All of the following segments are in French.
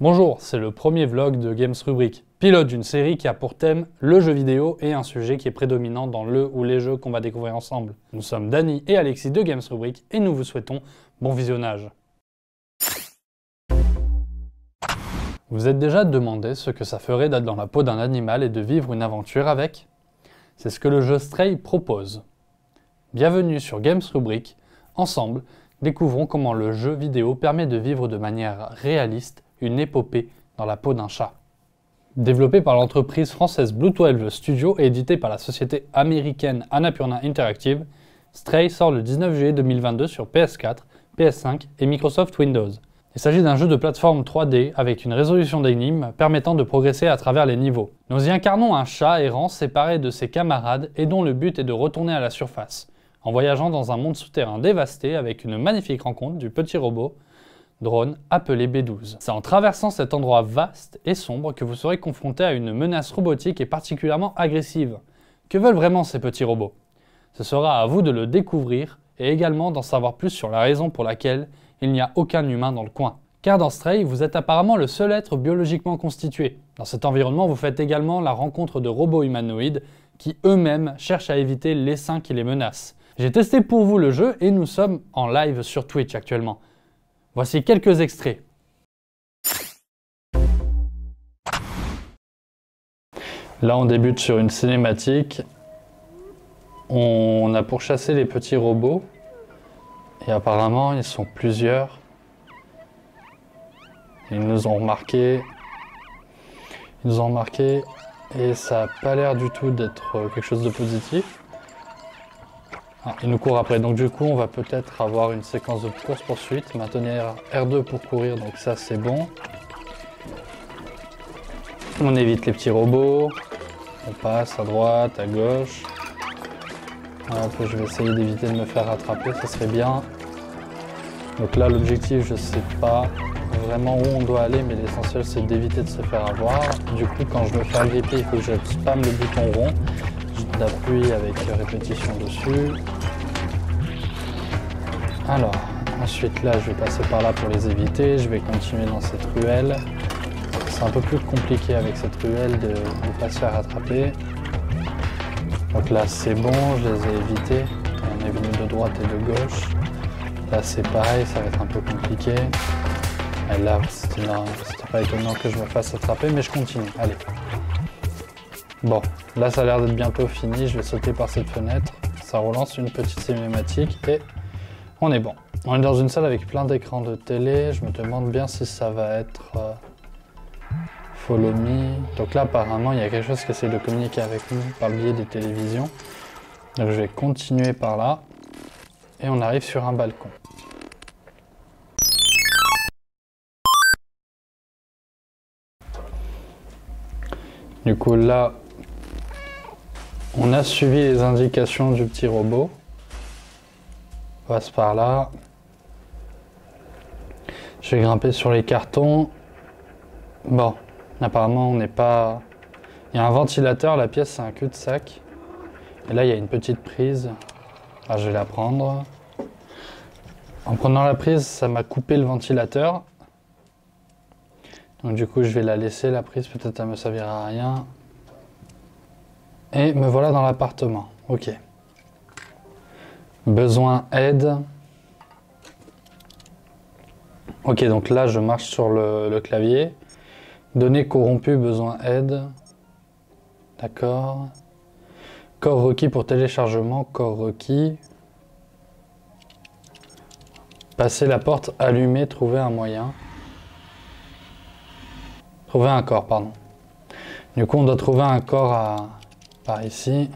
Bonjour, c'est le premier vlog de Games Rubric, pilote d'une série qui a pour thème le jeu vidéo et un sujet qui est prédominant dans le ou les jeux qu'on va découvrir ensemble. Nous sommes Dany et Alexis de Games Rubric et nous vous souhaitons bon visionnage. Vous êtes déjà demandé ce que ça ferait d'être dans la peau d'un animal et de vivre une aventure avec? C'est ce que le jeu Stray propose. Bienvenue sur Games Rubric. Ensemble, découvrons comment le jeu vidéo permet de vivre de manière réaliste une épopée dans la peau d'un chat. Développé par l'entreprise française Blue 12 Studio et édité par la société américaine Annapurna Interactive, Stray sort le 19 juillet 2022 sur PS4, PS5 et Microsoft Windows. Il s'agit d'un jeu de plateforme 3D avec une résolution d'énigmes permettant de progresser à travers les niveaux. Nous y incarnons un chat errant séparé de ses camarades et dont le but est de retourner à la surface, en voyageant dans un monde souterrain dévasté avec une magnifique rencontre du petit robot drone appelé B12. C'est en traversant cet endroit vaste et sombre que vous serez confronté à une menace robotique et particulièrement agressive. Que veulent vraiment ces petits robots? Ce sera à vous de le découvrir et également d'en savoir plus sur la raison pour laquelle il n'y a aucun humain dans le coin. Car dans Stray, vous êtes apparemment le seul être biologiquement constitué. Dans cet environnement, vous faites également la rencontre de robots humanoïdes qui eux-mêmes cherchent à éviter l'essaim qui les menace. J'ai testé pour vous le jeu et nous sommes en live sur Twitch actuellement. Voici quelques extraits. Là, on débute sur une cinématique. On a pourchassé les petits robots. Et apparemment, ils sont plusieurs. Ils nous ont remarqué. Et ça n'a pas l'air du tout d'être quelque chose de positif. Ah, il nous court après, donc du coup on va peut-être avoir une séquence de course-poursuite. Maintenir R2 pour courir, donc ça c'est bon. On évite les petits robots. On passe à droite, à gauche. Hop, je vais essayer d'éviter de me faire rattraper, ça serait bien. Donc là l'objectif, je sais pas vraiment où on doit aller, mais l'essentiel c'est d'éviter de se faire avoir. Du coup quand je me fais agripper, il faut que je spamme le bouton rond. J'appuie avec répétition dessus. Alors, ensuite là je vais passer par là pour les éviter. Je vais continuer dans cette ruelle. C'est un peu plus compliqué avec cette ruelle de ne pas se faire rattraper. Donc là c'est bon, je les ai évités. On est venu de droite et de gauche. Là c'est pareil, ça va être un peu compliqué. Et là c'était pas étonnant que je me fasse attraper, mais je continue. Allez. Bon, là ça a l'air d'être bientôt fini, je vais sauter par cette fenêtre, ça relance une petite cinématique et on est bon. On est dans une salle avec plein d'écrans de télé, je me demande bien si ça va être Follow Me. Donc là apparemment il y a quelque chose qui essaie de communiquer avec nous par le biais des télévisions. Donc je vais continuer par là et on arrive sur un balcon. Du coup là, on a suivi les indications du petit robot. On passe par là. Je vais grimper sur les cartons. Bon, apparemment on n'est pas... Il y a un ventilateur, la pièce c'est un cul-de-sac. Et là il y a une petite prise. Alors, je vais la prendre. En prenant la prise, ça m'a coupé le ventilateur. Donc du coup je vais la laisser, la prise, peut-être elle me servira à rien. Et me voilà dans l'appartement. Ok. Besoin aide. Ok, donc là je marche sur le clavier. Données corrompues, besoin aide. D'accord. Corps requis pour téléchargement, corps requis. Passer la porte allumée, trouver un moyen. Trouver un corps, pardon. Du coup, on doit trouver un corps par ici.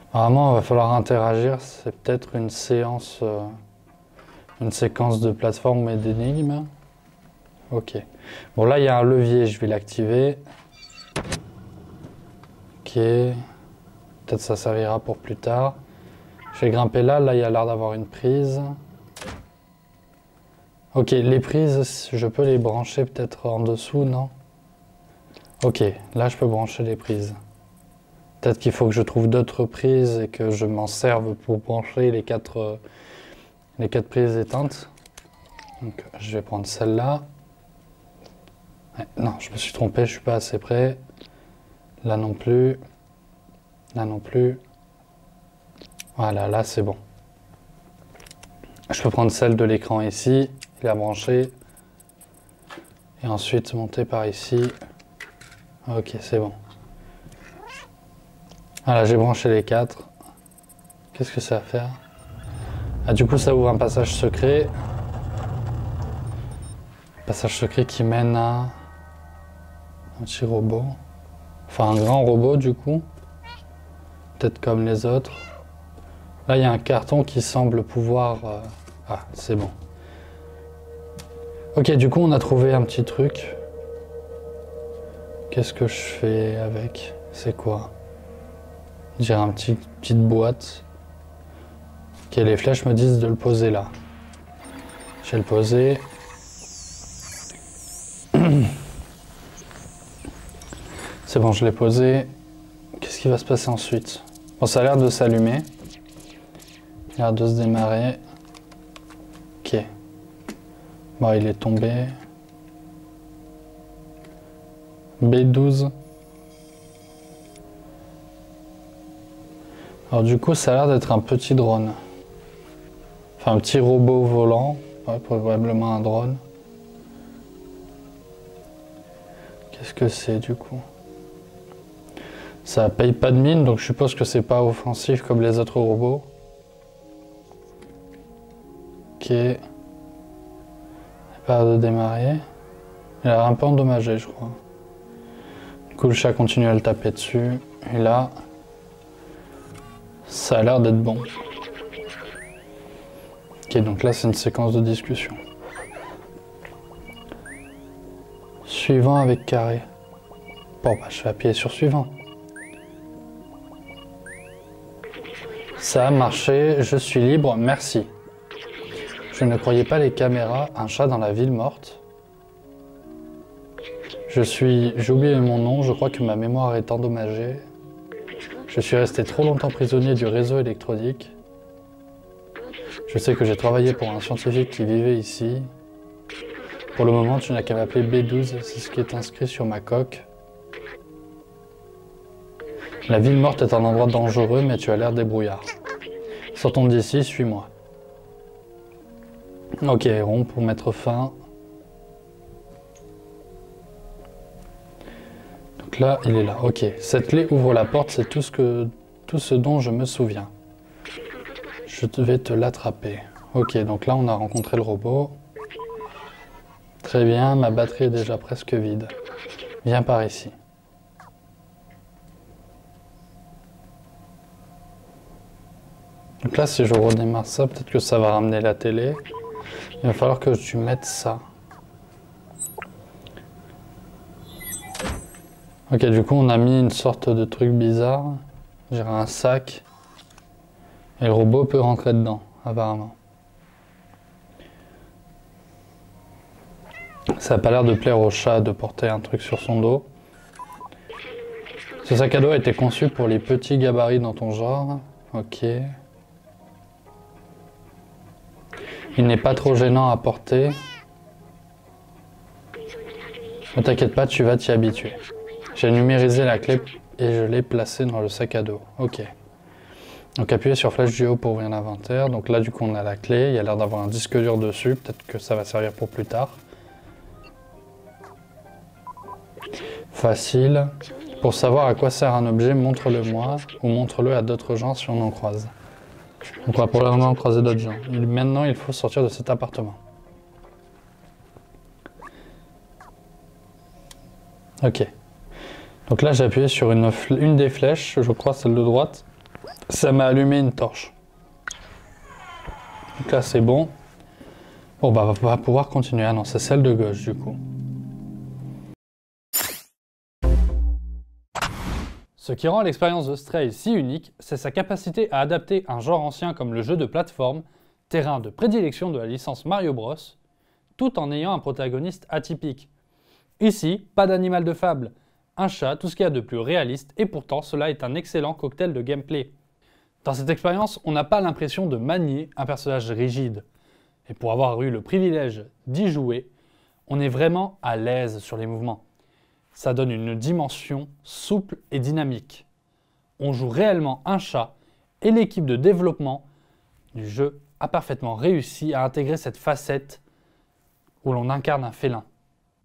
Apparemment, il va falloir interagir. C'est peut-être une séquence de plateforme et d'énigmes. Ok. Bon, là, il y a un levier. Je vais l'activer. Ok. Peut-être ça servira pour plus tard. Je vais grimper là. Là, il y a l'air d'avoir une prise. Ok, les prises, je peux les brancher peut-être en dessous, non? Ok, là je peux brancher les prises. Peut-être qu'il faut que je trouve d'autres prises et que je m'en serve pour brancher les quatre prises éteintes. Donc je vais prendre celle-là. Ouais, non, je me suis trompé, je suis pas assez près. Là non plus. Là non plus. Voilà, là c'est bon. Je peux prendre celle de l'écran ici, la brancher. Et ensuite monter par ici. Ok, c'est bon. Voilà, j'ai branché les 4. Qu'est-ce que ça va faire? Ah, du coup, ça ouvre un passage secret. Passage secret qui mène à un petit robot. Enfin, un grand robot, du coup. Peut-être comme les autres. Là, il y a un carton qui semble pouvoir... Ah, c'est bon. Ok, du coup, on a trouvé un petit truc. Qu'est-ce que je fais avec? C'est quoi? J'ai une petite boîte. Ok, les flèches me disent de le poser là. Je vais le poser. C'est bon, je l'ai posé. Qu'est-ce qui va se passer ensuite? Bon, ça a l'air de s'allumer. Il a l'air de se démarrer. Ok. Bon, il est tombé. B12. Alors du coup, ça a l'air d'être un petit drone. Enfin, un petit robot volant. Ouais, probablement un drone. Qu'est-ce que c'est du coup? Ça paye pas de mine, donc je suppose que c'est pas offensif comme les autres robots. Ok. Pas de démarrer. Il a l'air un peu endommagé, je crois. Du coup, le chat continue à le taper dessus. Et là, ça a l'air d'être bon. Ok, donc là, c'est une séquence de discussion. Suivant avec carré. Bon, bah, je vais appuyer sur suivant. Ça a marché, je suis libre, merci. Je ne croyais pas les caméras, un chat dans la ville morte. J'ai oublié mon nom, je crois que ma mémoire est endommagée. Je suis resté trop longtemps prisonnier du réseau électronique. Je sais que j'ai travaillé pour un scientifique qui vivait ici. Pour le moment, tu n'as qu'à m'appeler B12, c'est ce qui est inscrit sur ma coque. La ville morte est un endroit dangereux, mais tu as l'air débrouillard. Sortons d'ici, suis-moi. Ok, rond pour mettre fin. Donc là, il est là. Ok, cette clé ouvre la porte, c'est tout ce dont je me souviens. Je vais te l'attraper. Ok, donc là, on a rencontré le robot. Très bien, ma batterie est déjà presque vide. Viens par ici. Donc là, si je redémarre ça, peut-être que ça va ramener la télé. Il va falloir que tu mettes ça. Ok, du coup, on a mis une sorte de truc bizarre. J'ai un sac. Et le robot peut rentrer dedans, apparemment. Ça n'a pas l'air de plaire au chat de porter un truc sur son dos. Ce sac à dos a été conçu pour les petits gabarits dans ton genre. Ok. Il n'est pas trop gênant à porter. Ne t'inquiète pas, tu vas t'y habituer. J'ai numérisé la clé et je l'ai placée dans le sac à dos. Ok. Donc appuyez sur flèche du haut pour ouvrir l'inventaire. Donc là du coup on a la clé, il y a l'air d'avoir un disque dur dessus. Peut-être que ça va servir pour plus tard. Facile. Pour savoir à quoi sert un objet, montre-le moi ou montre-le à d'autres gens si on en croise. On pourra probablement croiser d'autres gens. Maintenant, il faut sortir de cet appartement. Ok. Donc là, j'ai appuyé sur une des flèches, je crois celle de droite. Ça m'a allumé une torche. Donc là, c'est bon. Bon, bah, on va pouvoir continuer. Ah non, c'est celle de gauche, du coup. Ce qui rend l'expérience de Stray si unique, c'est sa capacité à adapter un genre ancien comme le jeu de plateforme, terrain de prédilection de la licence Mario Bros, tout en ayant un protagoniste atypique. Ici, pas d'animal de fable, un chat, tout ce qu'il y a de plus réaliste, et pourtant cela est un excellent cocktail de gameplay. Dans cette expérience, on n'a pas l'impression de manier un personnage rigide. Et pour avoir eu le privilège d'y jouer, On est vraiment à l'aise sur les mouvements. Ça donne une dimension souple et dynamique. On joue réellement un chat et l'équipe de développement du jeu a parfaitement réussi à intégrer cette facette où l'on incarne un félin.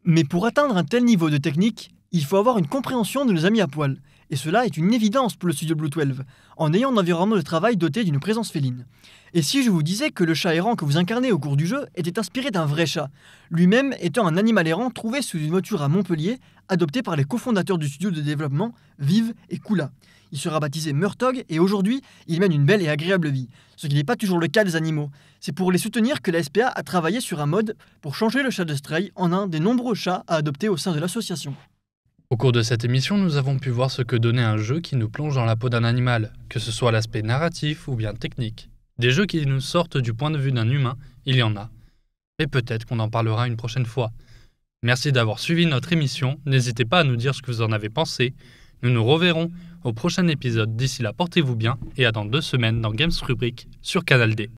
Mais pour atteindre un tel niveau de technique, il faut avoir une compréhension de nos amis à poil. Et cela est une évidence pour le studio Blue 12, en ayant un environnement de travail doté d'une présence féline. Et si je vous disais que le chat errant que vous incarnez au cours du jeu était inspiré d'un vrai chat, lui-même étant un animal errant trouvé sous une voiture à Montpellier, adopté par les cofondateurs du studio de développement, Vive et Kula. Il sera baptisé Murtog et aujourd'hui, il mène une belle et agréable vie, ce qui n'est pas toujours le cas des animaux. C'est pour les soutenir que la SPA a travaillé sur un mode pour changer le chat de Stray en un des nombreux chats à adopter au sein de l'association. Au cours de cette émission, nous avons pu voir ce que donnait un jeu qui nous plonge dans la peau d'un animal, que ce soit l'aspect narratif ou bien technique. Des jeux qui nous sortent du point de vue d'un humain, il y en a. Et peut-être qu'on en parlera une prochaine fois. Merci d'avoir suivi notre émission, n'hésitez pas à nous dire ce que vous en avez pensé. Nous nous reverrons au prochain épisode. D'ici là, portez-vous bien et à dans 2 semaines dans Games Rubric sur Canal D.